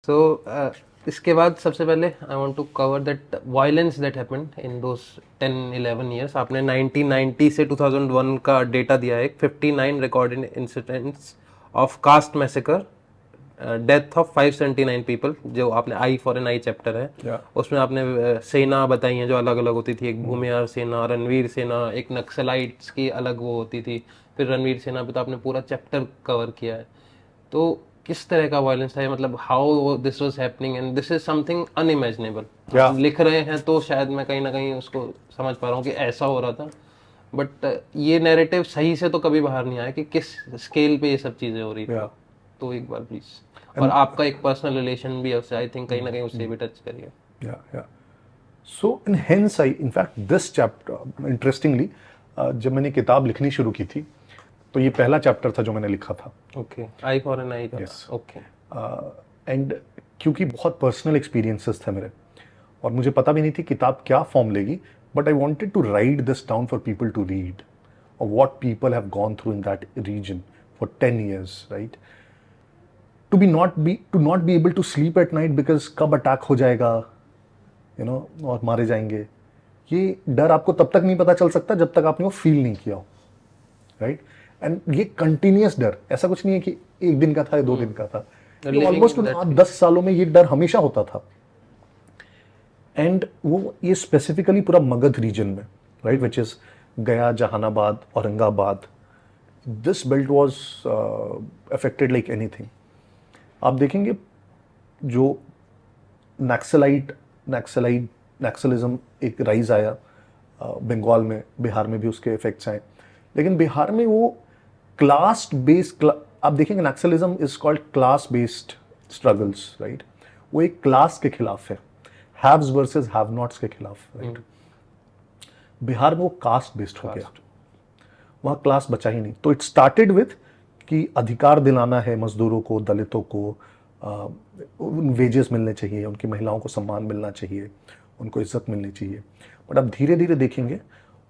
So इसके बाद सबसे पहले I want to cover that violence that happened in those 10-11 years. आपने 1990 से 2001 का डेटा दिया है. 59 recorded incidents of caste massacre, death of 579 people, जो आपने I for N I chapter है. उसमें आपने सेना बताई हैं जो अलग अलग होती थी. एक भूमिहार सेना, रणवीर सेना, एक नक्सलाइट्स की अलग वो होती थी. फिर रणवीर सेना पे तो आपने पूरा चैप्टर कवर किया है. तो किस तरह का वायलेंस था, मतलब how this was happening, and this is something unimaginable. हम लिख रहे हैं तो शायद मैं कहीं ना कहीं उसको समझ पा रहा हूँ कि ऐसा हो रहा था, बट ये नैरेटिव सही से तो कभी बाहर नहीं आया कि किस स्केल पे ये सब चीजें हो रही थी. तो एक बार प्लीज, और आपका एक पर्सनल रिलेशन भी है उससे, आई थिंक कहीं ना कहीं उससे भी टच करिए. So and hence in fact this chapter interestingly जब मैंने किताब लिखनी शुरू की थी तो ये पहला चैप्टर था जो मैंने लिखा था. Okay, I for N I. Okay. And क्योंकि बहुत पर्सनल एक्सपीरियंसेस थे मेरे और मुझे पता भी नहीं थी किताब क्या फॉर्म लेगी, but I wanted to write this down for people to read और what people have gone through in that region for 10 years, right. To not be able to sleep at night because कब attack हो जाएगा, और मारे जाएंगे. ये डर आपको तब तक नहीं पता चल सकता जब तक आपने वो फील नहीं किया हो, राइट. एंड ये कंटिन्यूस डर, ऐसा कुछ नहीं है कि एक दिन का था या 2 दिन का था. ऑलमोस्ट 10 सालों में ये डर हमेशा होता था. एंड वो ये स्पेसिफिकली पूरा मगध रीजन में, right, which is Gaya, Jahanabad, Aurangabad, this belt was affected like anything. आप देखेंगे जो नक्सलिज्म एक राइज आया बंगाल में, बिहार में भी उसके इफेक्ट्स आए, लेकिन बिहार में वो क्लास बेस्ड, आप देखेंगे Naxalism is called class based struggles, right. वो एक क्लास के खिलाफ है, हैव्स वर्सेस हैव नॉट्स के खिलाफ, राइट. बिहार में वो कास्ट बेस्ड हो गया, वहां क्लास बचा ही नहीं. तो इट स्टार्टेड विथ कि अधिकार दिलाना है मजदूरों को, दलितों को, वेजेस मिलने चाहिए, उनकी महिलाओं को सम्मान मिलना चाहिए, उनको इज्जत मिलनी चाहिए. बट अब धीरे धीरे देखेंगे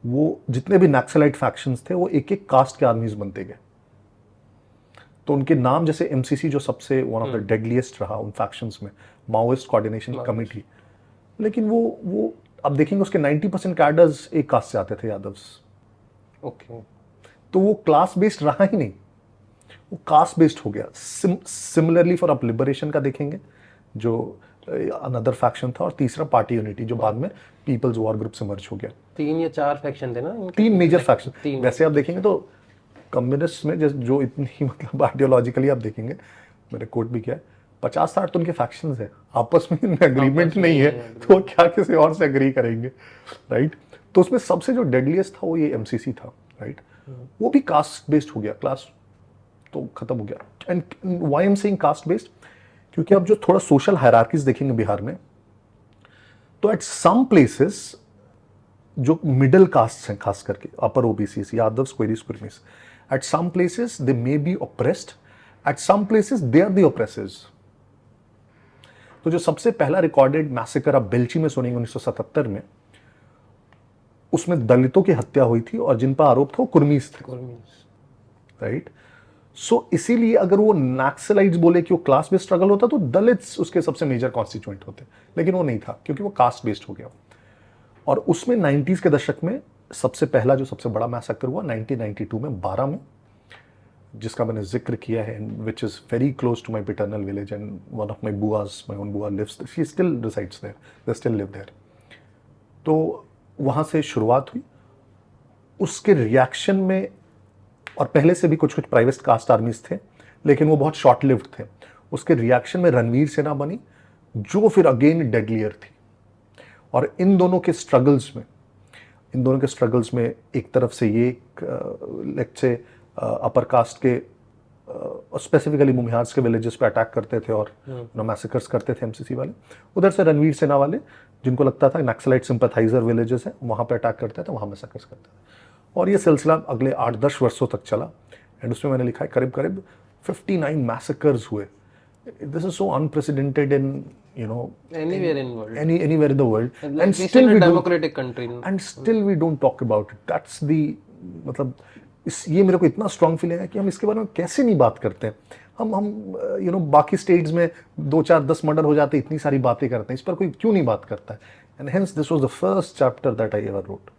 वो जितने भी नक्सलाइट फैक्शंस थे वो एक एक कास्ट के आर्मीज बनते गए. तो उनके नाम जैसे एमसीसी जो सबसे वन ऑफ द डेडलीस्ट रहा उन फैक्शंस में, माओइस्ट कोऑर्डिनेशन कमेटी, लेकिन वो अब देखेंगे उसके 90% कैडर्स एक कास्ट से आते थे, यादव्स. ओके. तो वो क्लास बेस्ड रहा ही नहीं, वो कास्ट बेस्ड हो गया. सिमिलरली फॉर आप लिबरेशन का देखेंगे जो अनदर फैक्शन था, और तीसरा पार्टी यूनिटी जो बाद में पीपल्स वॉर ग्रुप से मर्ज हो गया. 3 या 4 फैक्शन थे ना, 3 मेजर फैक्शन. वैसे आप देखेंगे तो कम्युनिस्ट में जो इतनी मतलब आइडियोलॉजिकली आप देखेंगे, मैंने कोट भी किया है, 50-60 तो उनके फैक्शंस है, आपस में इनमें एग्रीमेंट नहीं है, तो क्या किसी और से एग्री करेंगे, राइट. तो उसमें सबसे जो डेडलीस्ट था वो ये एमसीसी था, राइट. वो भी कास्ट बेस्ड हो गया, क्लास तो खत्म हो गया. And why I am saying caste based, क्योंकि आप जो थोड़ा सोशल हायरार्कीज देखेंगे बिहार में, तो एट सम प्लेसेस जो मिडिल कास्ट हैं, खास करके upper OBC, Yadavs, Koeris, Kurmis, at some places they may be oppressed, at some places they are the oppressors. तो जो सबसे पहला रिकॉर्डेड मैसेकर आप बेल्ची में सुनेंगे 1977 में, उसमें दलितों की हत्या हुई थी और जिन पर आरोप था वो कुर्मीस थे, राइट. सो इसीलिए अगर वो नक्सलाइट्स बोले कि वो क्लास बेस्ड स्ट्रगल होता तो दलित्स उसके सबसे मेजर कॉन्स्टिट्यूएंट होते, लेकिन वो नहीं था क्योंकि वो कास्ट बेस्ड हो गया. और उसमें 90s के दशक में सबसे पहला जो सबसे बड़ा मैसेकर हुआ 1992 में 12 में, जिसका मैंने जिक्र किया है, which is very close to my paternal village, and one of my buas, my own bua lives, she still resides there, they still live there. तो वहां से शुरुआत हुई. उसके रिएक्शन में, और पहले से भी कुछ कुछ प्राइवेट कास्ट आर्मीज थे, लेकिन वो बहुत शॉर्ट लिव्ड थे. उसके रिएक्शन में रणवीर सेना बनी, जो फिर अगेन डेडलियर थी. और इन दोनों के स्ट्रगल्स में एक तरफ से ये लेट्स से अपर कास्ट के स्पेसिफिकली भूमिहार्स के विलेजेस पे अटैक करते थे और मैसेकर्स करते थे एमसीसी वाले. उधर से रणवीर सेना वाले, जिनको लगता था नक्सलाइट सिंपैथाइजर विलेजेस हैं, वहाँ पे अटैक करते थे, वहाँ मैसेकर्स करते थे. और ये सिलसिला अगले 8-10 वर्षों तक चला. एंड उसमें मैंने लिखा है करीब करीब 59 मैसेकर्स हुए. This is so unprecedented in anywhere in world, anywhere in the world, like and still we democratic country, and still we don't talk about it. मतलब ये मेरे को इतना स्ट्रांग फीलिंग है कि हम इसके बारे में कैसे नहीं बात करते हैं. हम यू नो बाकी स्टेट्स में 2 4 10 मर्डर हो जाते, इतनी सारी बातें करते हैं, इस पर कोई क्यों नहीं बात करता है? And hence this was the first chapter that I ever road.